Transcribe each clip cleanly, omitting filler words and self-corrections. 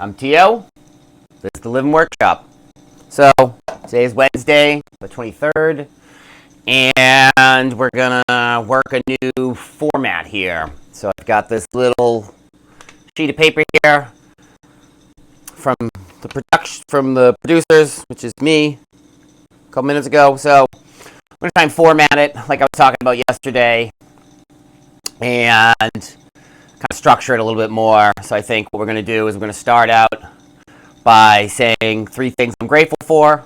I'm Tio. This is the Living Workshop. So, today is Wednesday, the 23rd, and we're gonna work a new format here. So I've got this little sheet of paper here from the producers, which is me, a couple minutes ago. So I'm gonna try and format it like I was talking about yesterday, and kind of structure it a little bit more. So I think what we're going to do is we're going to start out by saying 3 things I'm grateful for,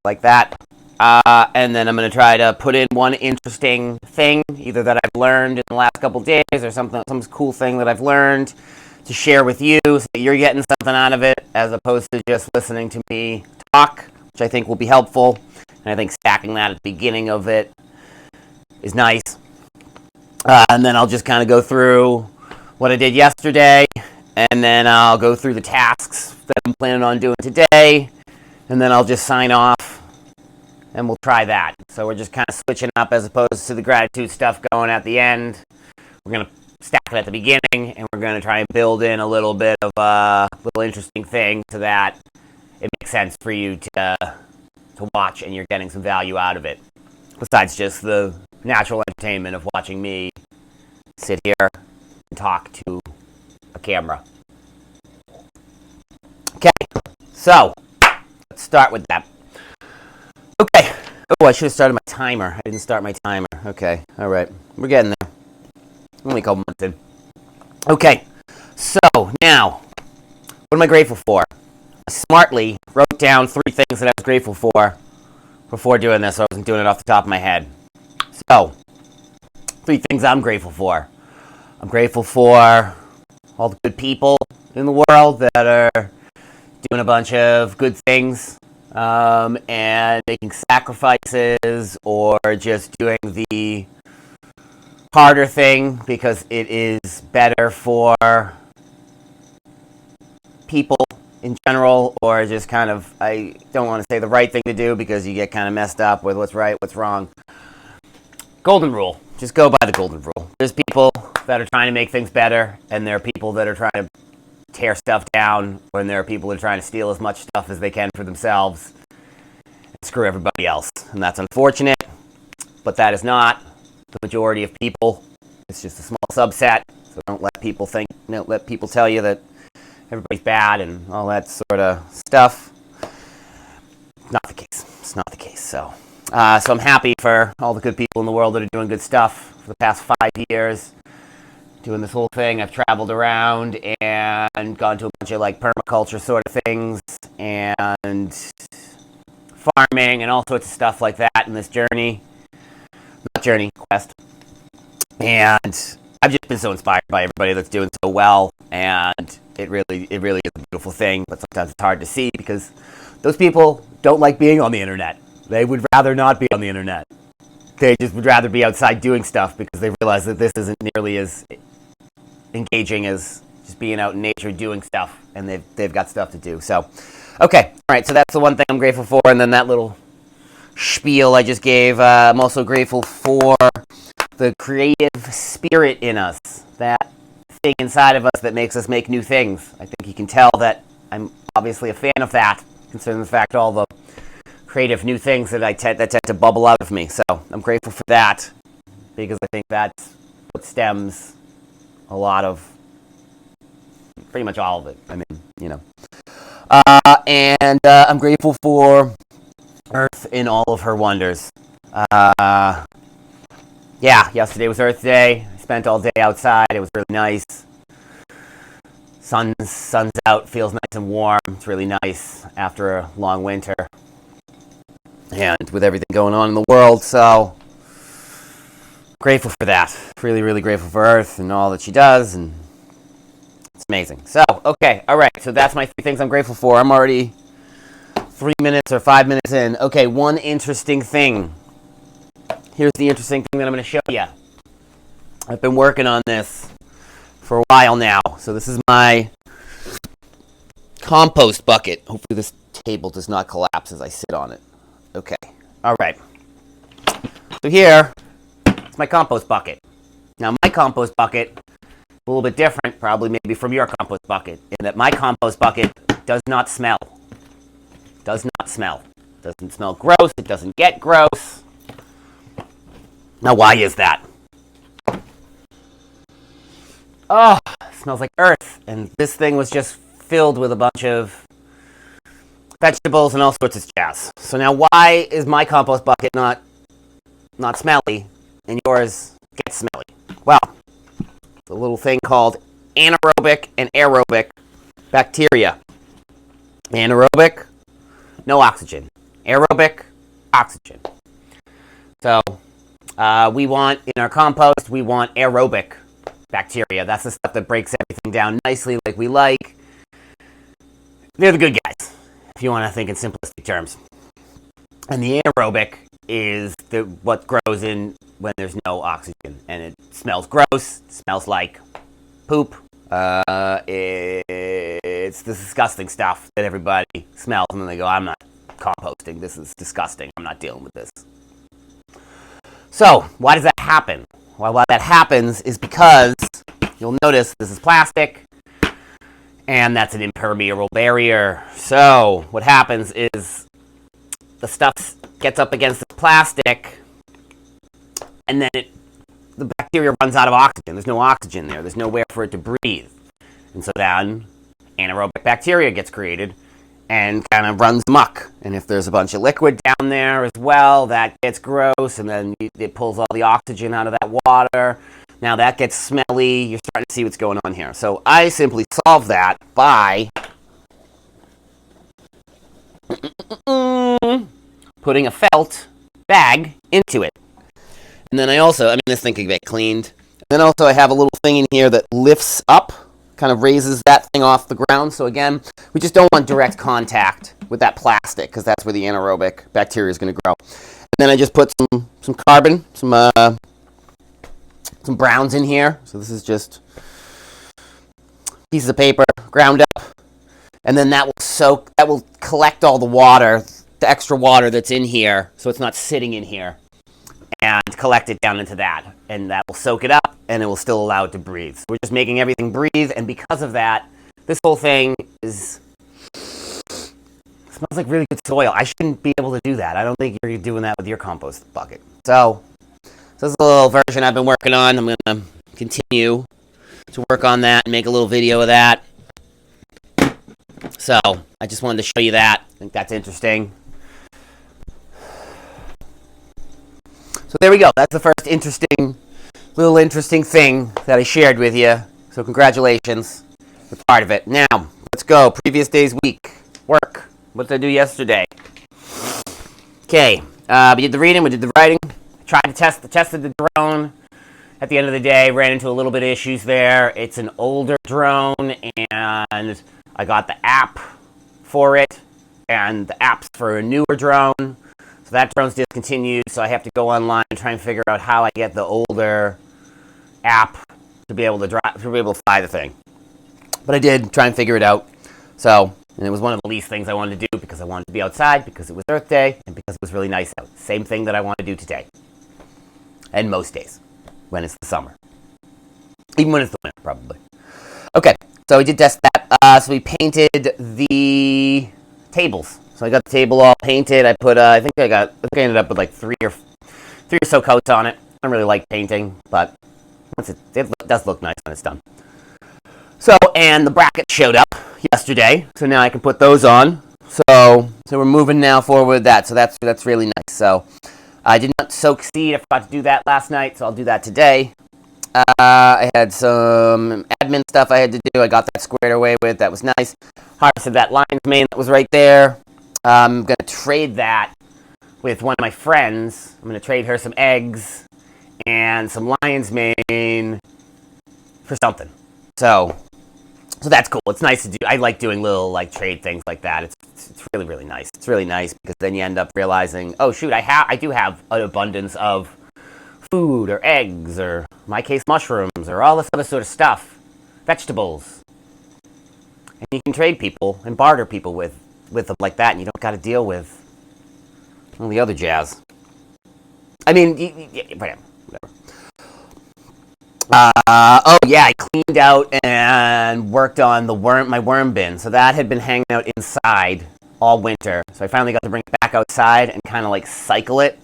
like that. And then I'm going to try to put in one interesting thing, either that I've learned in the last couple days or some cool thing that I've learned to share with you so that you're getting something out of it as opposed to just listening to me talk, which I think will be helpful. And I think stacking that at the beginning of it is nice. And then I'll just kind of go through what I did yesterday, and then I'll go through the tasks that I'm planning on doing today, and then I'll just sign off, and we'll try that. So we're just kind of switching up as opposed to the gratitude stuff going at the end. We're going to stack it at the beginning, and we're going to try and build in a little bit of a little interesting thing so that it makes sense for you to watch, and you're getting some value out of it, besides just the natural entertainment of watching me sit here and talk to a camera. Okay, so let's start with that. Okay. Oh, I should have started my timer. I didn't start my timer. Okay, all right. We're getting there. Only a couple months in. Okay, so now, what am I grateful for? I smartly wrote down 3 things that I was grateful for before doing this, so I wasn't doing it off the top of my head. So, 3 things I'm grateful for. I'm grateful for all the good people in the world that are doing a bunch of good things and making sacrifices or just doing the harder thing because it is better for people in general, or just kind of, I don't want to say the right thing to do because you get kind of messed up with what's right, what's wrong. Golden rule. Just go by the golden rule. There's people that are trying to make things better, and there are people that are trying to tear stuff down, and there are people that are trying to steal as much stuff as they can for themselves and screw everybody else. And that's unfortunate, but that is not the majority of people. It's just a small subset, so don't let people tell you that everybody's bad and all that sort of stuff. Not the case. It's not the case, so I'm happy for all the good people in the world that are doing good stuff for the past 5 years, doing this whole thing. I've traveled around and gone to a bunch of like permaculture sort of things and farming and all sorts of stuff like that in this quest. And I've just been so inspired by everybody that's doing so well, and it really is a beautiful thing, but sometimes it's hard to see because those people don't like being on the internet. They would rather not be on the internet. They just would rather be outside doing stuff because they realize that this isn't nearly as engaging as just being out in nature doing stuff, and they've got stuff to do. So, okay, all right, so that's the one thing I'm grateful for, and then that little spiel I just gave. I'm also grateful for the creative spirit in us, that thing inside of us that makes us make new things. I think you can tell that I'm obviously a fan of that, considering the fact all the creative new things that tend to bubble out of me. So I'm grateful for that because I think that's what stems a lot of, pretty much all of it. I mean, you know. And I'm grateful for Earth in all of her wonders. Yeah, yesterday was Earth Day. I spent all day outside. It was really nice. Sun's out, feels nice and warm. It's really nice after a long winter. And with everything going on in the world, so grateful for that. Really, really grateful for Earth and all that she does, and it's amazing. So, okay, all right, so that's my 3 things I'm grateful for. I'm already 3 minutes or 5 minutes in. Okay, one interesting thing. Here's the interesting thing that I'm going to show you. I've been working on this for a while now. So this is my compost bucket. Hopefully this table does not collapse as I sit on it. Okay. All right. So here, it's my compost bucket. Now my compost bucket a little bit different, probably maybe from your compost bucket, in that my compost bucket does not smell. Does not smell. Doesn't smell gross. It doesn't get gross. Now, why is that? Oh, it smells like earth. And this thing was just filled with a bunch of vegetables and all sorts of jazz. So now why is my compost bucket not smelly and yours gets smelly? Well, it's a little thing called anaerobic and aerobic bacteria. Anaerobic, no oxygen. Aerobic, oxygen. So we want, in our compost, we want aerobic bacteria. That's the stuff that breaks everything down nicely like we like. They're the good guys, if you want to think in simplistic terms. And the anaerobic is what grows in when there's no oxygen. And it smells gross. It smells like poop. It's the disgusting stuff that everybody smells. And then they go, I'm not composting. This is disgusting. I'm not dealing with this. So, why does that happen? Well, why that happens is because you'll notice this is plastic. And that's an impermeable barrier. So, what happens is the stuff gets up against the plastic, and then the bacteria runs out of oxygen. There's no oxygen there. There's nowhere for it to breathe. And so then anaerobic bacteria gets created and kind of runs amok. And if there's a bunch of liquid down there as well, that gets gross, and then it pulls all the oxygen out of that water. Now that gets smelly. You're starting to see what's going on here. So I simply solve that by putting a felt bag into it. And then this thing can get cleaned. And then also I have a little thing in here that lifts up, kind of raises that thing off the ground. So again, we just don't want direct contact with that plastic because that's where the anaerobic bacteria is going to grow. And then I just put some carbon, some browns in here. So this is just pieces of paper ground up. And then that will collect all the water, the extra water that's in here, so it's not sitting in here, and collect it down into that. And that will soak it up, and it will still allow it to breathe. So we're just making everything breathe, and because of that, this whole thing smells like really good soil. I shouldn't be able to do that. I don't think you're doing that with your compost bucket. So this is a little version I've been working on. I'm going to continue to work on that and make a little video of that. So I just wanted to show you that. I think that's interesting. So there we go. That's the first interesting thing that I shared with you. So congratulations for part of it. Now, let's go. Previous day's week. Work. What did I do yesterday? Okay. We did the reading. We did the writing. Tested the drone. At the end of the day, ran into a little bit of issues there. It's an older drone, and I got the app for it, and the app's for a newer drone. So that drone's discontinued, so I have to go online and try and figure out how I get the older app to be able to fly the thing. But I did try and figure it out. So, and it was one of the least things I wanted to do because I wanted to be outside, because it was Earth Day, and because it was really nice out. Same thing that I want to do today. And most days, when it's the summer. Even when it's the winter, probably. Okay, so we did test that. So we painted the tables. So I got the table all painted. I think I ended up with like three or so coats on it. I don't really like painting, but it does look nice when it's done. So, and the brackets showed up yesterday, so now I can put those on. So we're moving now forward with that. So that's really nice. So I did not soak seed. I forgot to do that last night, so I'll do that today. I had some admin stuff I had to do. I got that squared away with. That was nice. Harvested that lion's mane that was right there. I'm going to trade that with one of my friends. I'm going to trade her some eggs and some lion's mane for something. So that's cool. It's nice to do. I like doing little trade things like that. It's really, really nice. It's really nice because then you end up realizing, oh shoot, I do have an abundance of food or eggs or, in my case, mushrooms or all this other sort of stuff, vegetables. And you can trade people and barter people with them like that, and you don't got to deal with all the other jazz. I mean, whatever. Oh yeah, I cleaned out and worked on my worm bin. So that had been hanging out inside all winter. So I finally got to bring it back outside and kind of like cycle it.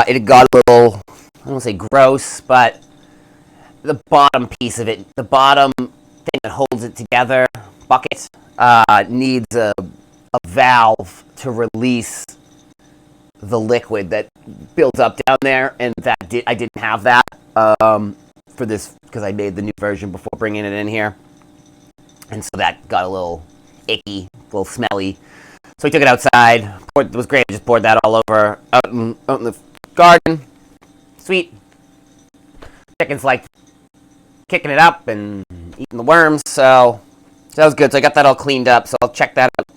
It had got a little, I don't want to say gross, but the bottom piece of it, the bottom thing that holds it together, bucket, needs a valve to release the liquid that builds up down there, and I didn't have that for this because I made the new version before bringing it in here, and so that got a little icky, a little smelly. So we took it outside. It was great. Just poured that all over out in the garden. Sweet. Chickens like kicking it up and eating the worms, so that was good. So I got that all cleaned up. So I'll check that out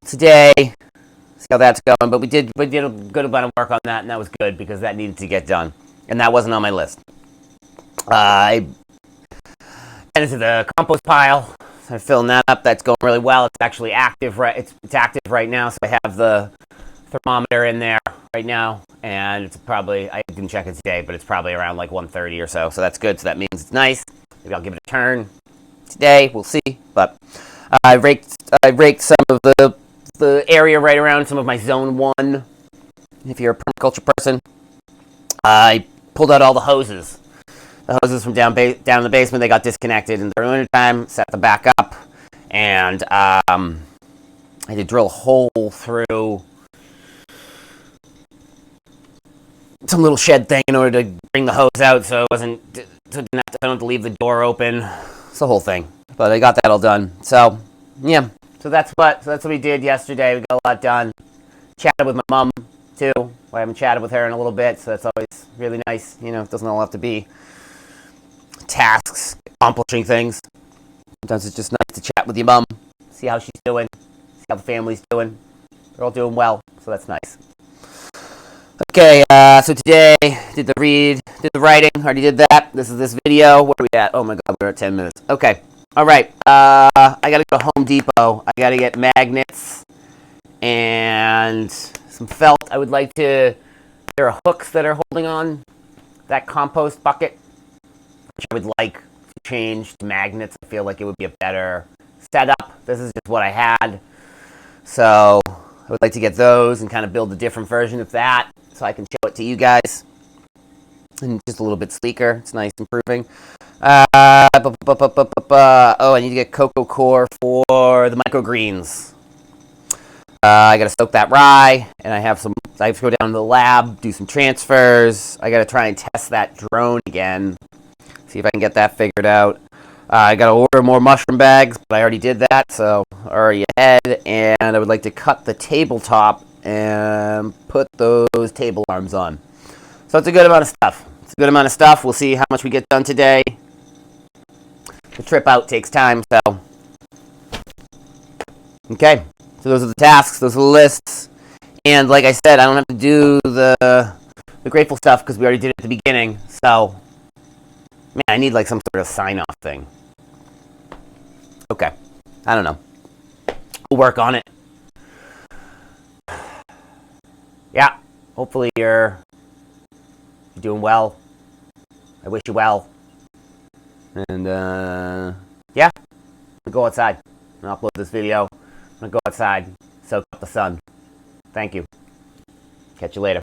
today. See how that's going. But we did a good amount of work on that, and that was good because that needed to get done, and that wasn't on my list. I headed to the compost pile. So I'm filling that up. That's going really well. It's actually active it's active right now. So I have the thermometer in there right now, and it's probably, I didn't check it today, but it's probably around like 130 or so. So that's good. So that means it's nice. Maybe I'll give it a turn today. We'll see. But I raked some of the area right around some of my zone 1. If you're a permaculture person, I pulled out all the hoses. The hoses from down in the basement, they got disconnected in the winter time, set them back up, and I had to drill a hole through some little shed thing in order to bring the hose out, so I don't have to leave the door open. It's the whole thing, but I got that all done. So yeah, so that's what we did yesterday. We got a lot done. Chatted with my mom too. I haven't chatted with her in a little bit, so that's always really nice. You know, it doesn't all have to be tasks, accomplishing things. Sometimes it's just nice to chat with your mom, see how she's doing, see how the family's doing. They're all doing well, so that's nice. Okay, so today did the writing, already did that. This is this video. Where are we at? Oh my god, we're at 10 minutes. Okay, all right. I gotta go to Home Depot. I gotta get magnets and some felt. I would like to. There are hooks that are holding on that compost bucket, which I would like to change to magnets. I feel like it would be a better setup. This is just what I had, so I would like to get those and kind of build a different version of that so I can show it to you guys. And just a little bit sleeker. It's nice improving. Oh, I need to get cocoa core for the microgreens. I gotta soak that rye, and I have to go down to the lab, do some transfers. I gotta try and test that drone again, see if I can get that figured out. I gotta order more mushroom bags, but I already did that, so already ahead. And I would like to cut the tabletop and put those table arms on. So it's a good amount of stuff. It's a good amount of stuff. We'll see how much we get done today. The trip out takes time, so. Okay, so those are the tasks, those are the lists. And like I said, I don't have to do the grateful stuff because we already did it at the beginning. So, man, I need like some sort of sign-off thing. Okay, I don't know. We'll work on it. Yeah, hopefully you're doing well. I wish you well. And yeah, I'll go outside and upload this video. I'm gonna go outside, soak up the sun. Thank you. Catch you later.